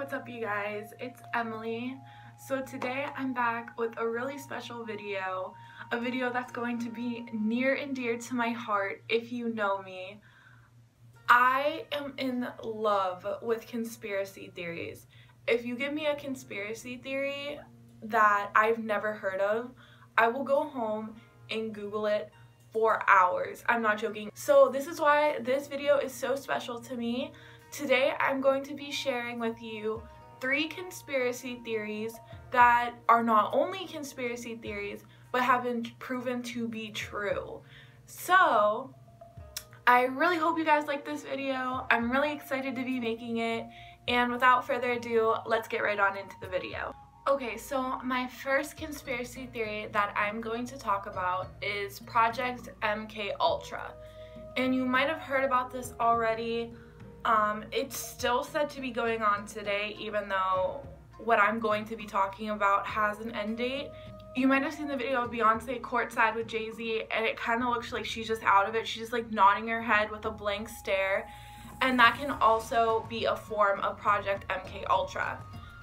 what's up you guys? It's Emily. So today I'm back with a really special video, a video that's going to be near and dear to my heart if you know me. I am in love with conspiracy theories. If you give me a conspiracy theory that I've never heard of, I will go home and Google it for hours. I'm not joking. So this is why this video is so special to me. Today I'm going to be sharing with you 3 conspiracy theories that are not only conspiracy theories but have been proven to be true. So I really hope you guys like this video. I'm really excited to be making it, and without further ado, let's get right on into the video. Okay, so my first conspiracy theory that I'm going to talk about is Project MK Ultra. And you might have heard about this already. It's still said to be going on today, even though what I'm going to be talking about has an end date. You might have seen the video of Beyonce courtside with Jay-Z, and it kind of looks like she's just out of it. She's just like nodding her head with a blank stare. And that can also be a form of Project MK Ultra.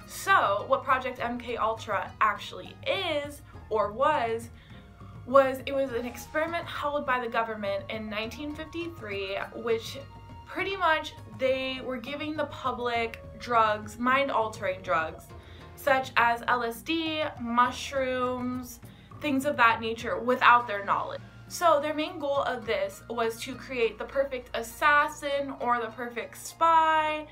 So what Project MK Ultra actually is, or was an experiment held by the government in 1953, which pretty much they were giving the public drugs, mind-altering drugs, such as LSD, mushrooms, things of that nature without their knowledge. So their main goal of this was to create the perfect assassin or the perfect spy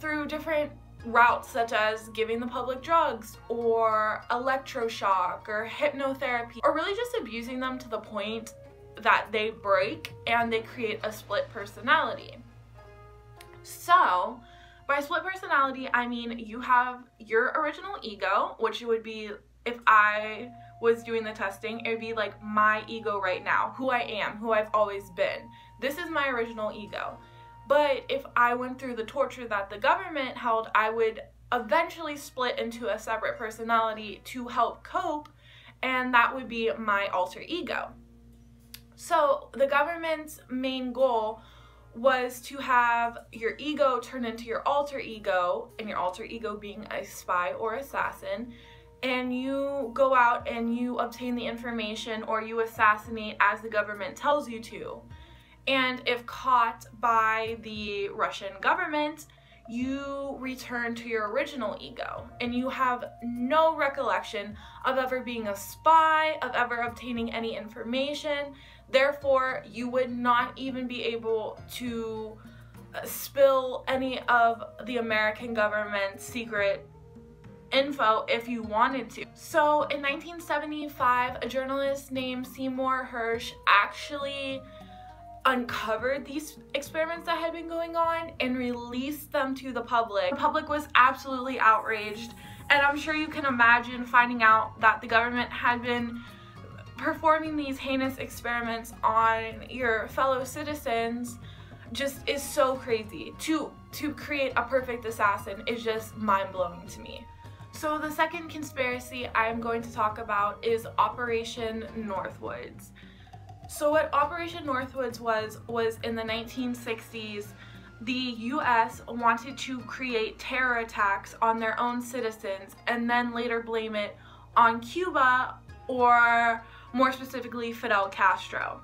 through different routes, such as giving the public drugs or electroshock or hypnotherapy, or really just abusing them to the point that they break and they create a split personality. So by split personality, I mean you have your original ego, which would be, if I was doing the testing, it would be like my ego right now, who I am, who I've always been. This is my original ego. But if I went through the torture that the government held, I would eventually split into a separate personality to help cope, and that would be my alter ego. So the government's main goal was to have your ego turn into your alter ego, and your alter ego being a spy or assassin, and you go out and you obtain the information or you assassinate as the government tells you to. And if caught by the Russian government, you return to your original ego and you have no recollection of ever being a spy, of ever obtaining any information. Therefore, you would not even be able to spill any of the American government's secret info if you wanted to. So in 1975, a journalist named Seymour Hersh actually uncovered these experiments that had been going on and released them to the public. The public was absolutely outraged, and I'm sure you can imagine finding out that the government had been performing these heinous experiments on your fellow citizens just is so crazy. To create a perfect assassin is just mind-blowing to me. So the second conspiracy I'm going to talk about is Operation Northwoods. So what Operation Northwoods was in the 1960s, the US wanted to create terror attacks on their own citizens and then later blame it on Cuba, or more specifically Fidel Castro.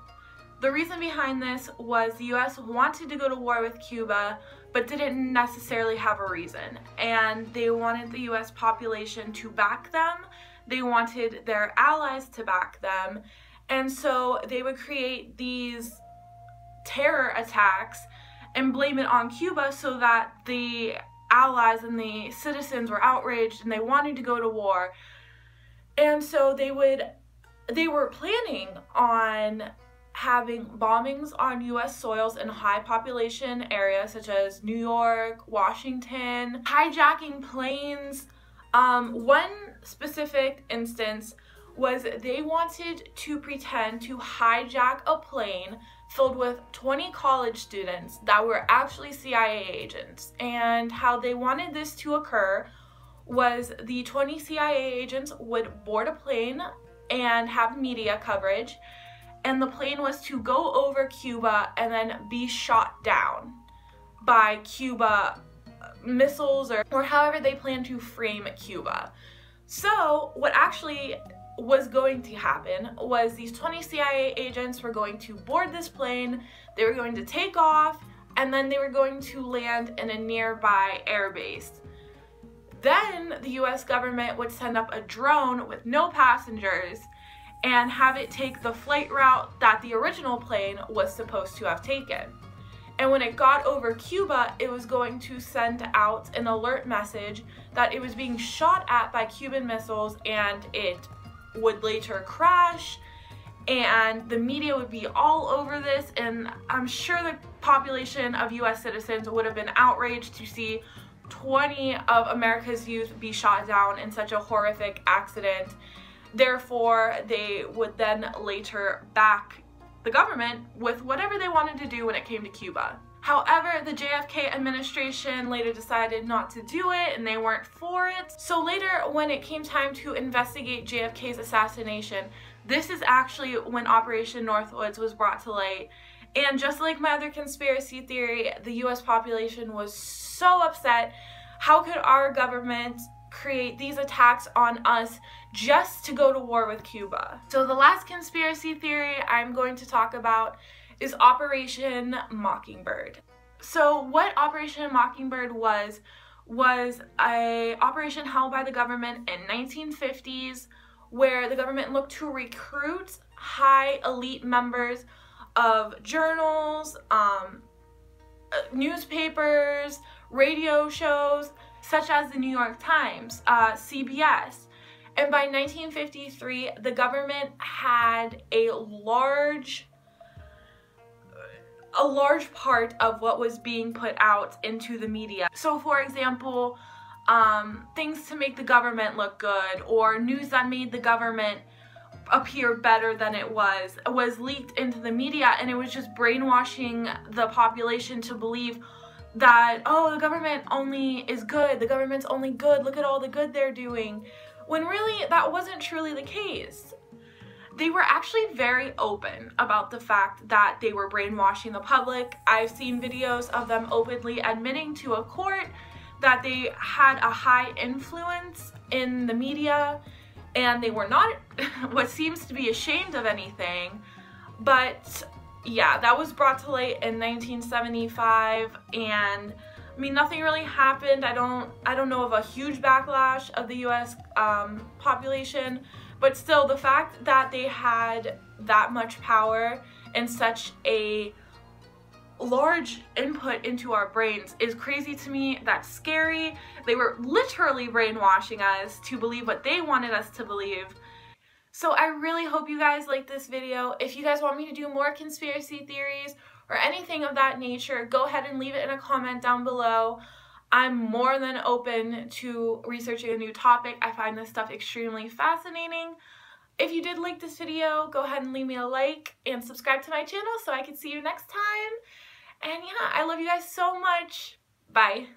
The reason behind this was the US wanted to go to war with Cuba but didn't necessarily have a reason, and they wanted the US population to back them, they wanted their allies to back them, and so they would create these terror attacks and blame it on Cuba so that the allies and the citizens were outraged and they wanted to go to war. And so they were planning on having bombings on US soils in high population areas such as New York, Washington, hijacking planes. One specific instance was they wanted to pretend to hijack a plane filled with 20 college students that were actually CIA agents. And how they wanted this to occur was the 20 CIA agents would board a plane and have media coverage, and the plane was to go over Cuba and then be shot down by Cuba missiles or however they plan to frame Cuba. So what actually was going to happen was these 20 CIA agents were going to board this plane, they were going to take off, and then they were going to land in a nearby airbase. Then the US government would send up a drone with no passengers and have it take the flight route that the original plane was supposed to have taken. And when it got over Cuba, it was going to send out an alert message that it was being shot at by Cuban missiles, and it would later crash, and the media would be all over this, and I'm sure the population of US citizens would have been outraged to see 20 of America's youth be shot down in such a horrific accident. Therefore, they would then later back the government with whatever they wanted to do when it came to Cuba. However, the JFK administration later decided not to do it, and they weren't for it. So later, when it came time to investigate JFK's assassination, this is actually when Operation Northwoods was brought to light. And just like my other conspiracy theory, the US population was so upset. How could our government create these attacks on us just to go to war with Cuba? So the last conspiracy theory I'm going to talk about is Operation Mockingbird. So what Operation Mockingbird was a operation held by the government in 1950s where the government looked to recruit high elite members of journals, newspapers, radio shows, such as the New York Times, CBS. And by 1953, the government had a large part of what was being put out into the media. So for example, things to make the government look good, or news that made the government appear better than it was leaked into the media, and it was just brainwashing the population to believe that, oh, the government only is good, the government's only good, look at all the good they're doing, when really that wasn't truly the case. They were actually very open about the fact that they were brainwashing the public. I've seen videos of them openly admitting to a court that they had a high influence in the media, and they were not what seems to be ashamed of anything. But yeah, that was brought to light in 1975, and I mean, nothing really happened. I don't know of a huge backlash of the US population, but still, the fact that they had that much power and such a large input into our brains is crazy to me. That's scary. They were literally brainwashing us to believe what they wanted us to believe. So I really hope you guys like this video. If you guys want me to do more conspiracy theories or anything of that nature, go ahead and leave it in a comment down below. I'm more than open to researching a new topic. I find this stuff extremely fascinating. If you did like this video, go ahead and leave me a like and subscribe to my channel so I can see you next time. And yeah, I love you guys so much. Bye.